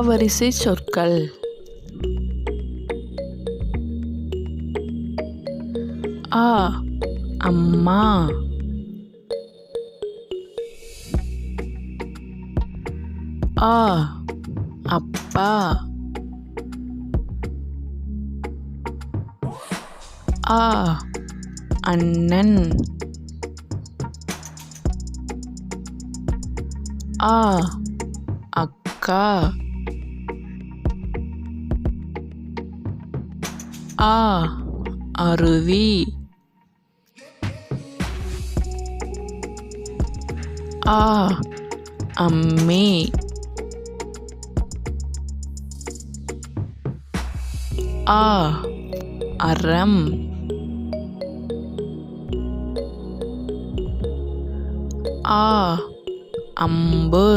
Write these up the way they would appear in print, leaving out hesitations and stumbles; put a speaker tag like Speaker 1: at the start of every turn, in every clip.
Speaker 1: வரிசை சொற்கள். ஆ அம்மா. ஆ அப்பா. ஆ அண்ணன். ஆ அக்கா. ஆ அருவி. ஆ அம்மி. ஆ அறம். ஆ அம்பு.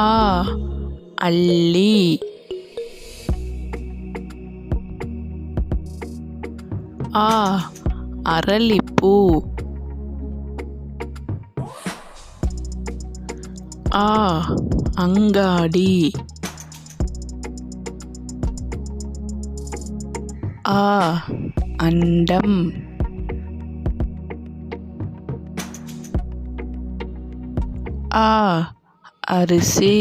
Speaker 1: ஆ அல்லி. ஆ அரளிப்பூ. ஆ அங்காடி. ஆ அண்டம். ஆ அரிசி.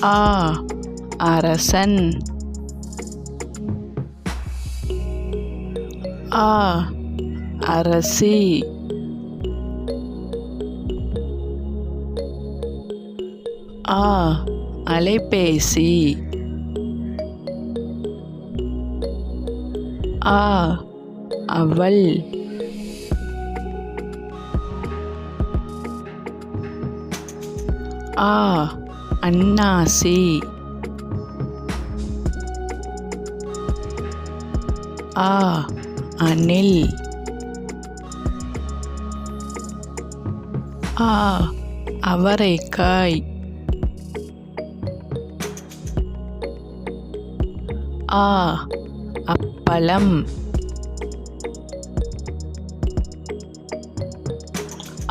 Speaker 1: ஆ அரசன். ஆ அரசி. ஆ அலைபேசி. ஆ அவள். ஆ அன்னாசி. ஆ அணில். ஆ அவரைக்காய். ஆ அப்பளம்.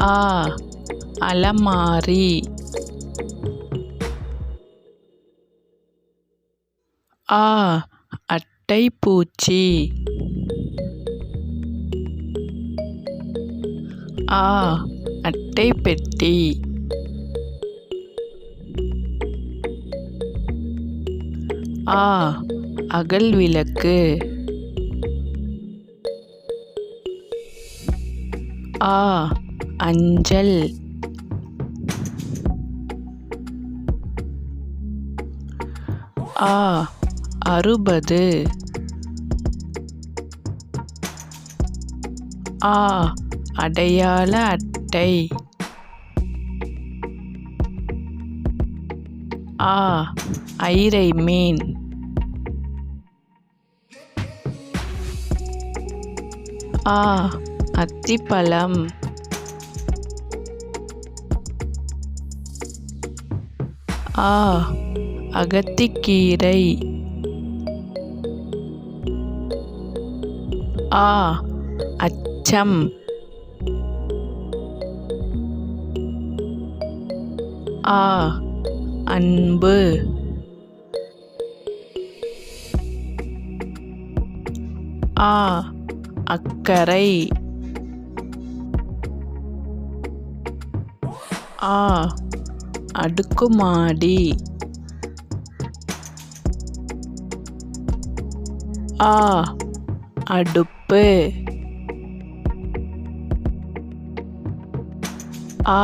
Speaker 1: ஆ அலமாரி. ஆ அட்டைப்பூச்சி. ஆ அட்டைப்பெட்டி. ஆ அகல்விளக்கு. ஆ அஞ்சல். ஆ அறுபது. ஆ அடையாள அட்டை. ஆ ஐரை மீன். ஆ அத்திப்பழம். ஆ அகத்திக்கீரை. ஆ அச்சம். ஆ அன்பு. ஆ அக்கரை. ஆ அடுக்குமாடி. ஆ அடுப்பு. ஆ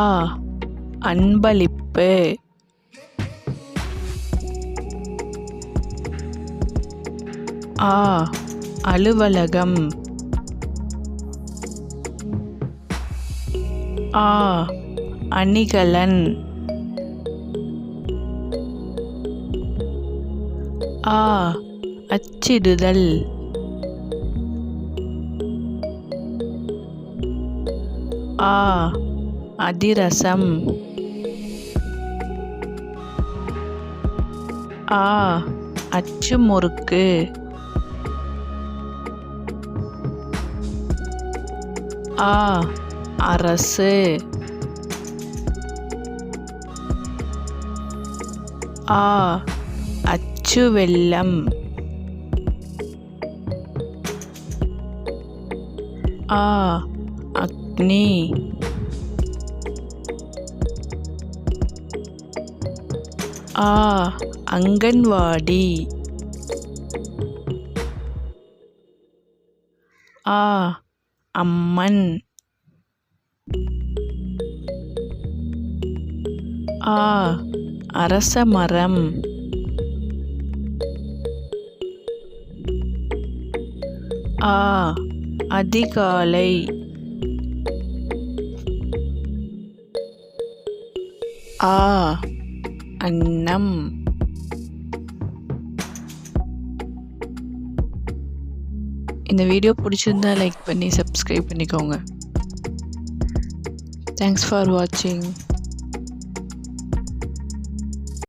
Speaker 1: அன்பளிப்பு. ஆ அலுவலகம். ஆ அணிகலன். ஆ அச்சிடுதல். ஆ அதிரசம். ஆ அச்சு முறுக்கு. ஆ அரசு. ஆ அச்சு வெல்லம். ஆ அக்னி. ஆ அங்கன்வாடி. ஆ அம்மன். ஆ அரசமரம். ஆ அதிகாலை. ஆ அன்னம். இந்த வீடியோ பிடிச்சிருந்தா லைக் பண்ணி சப்ஸ்கிரைப் பண்ணிக்கோங்க. தேங்க்ஸ் ஃபார் வாட்சிங்.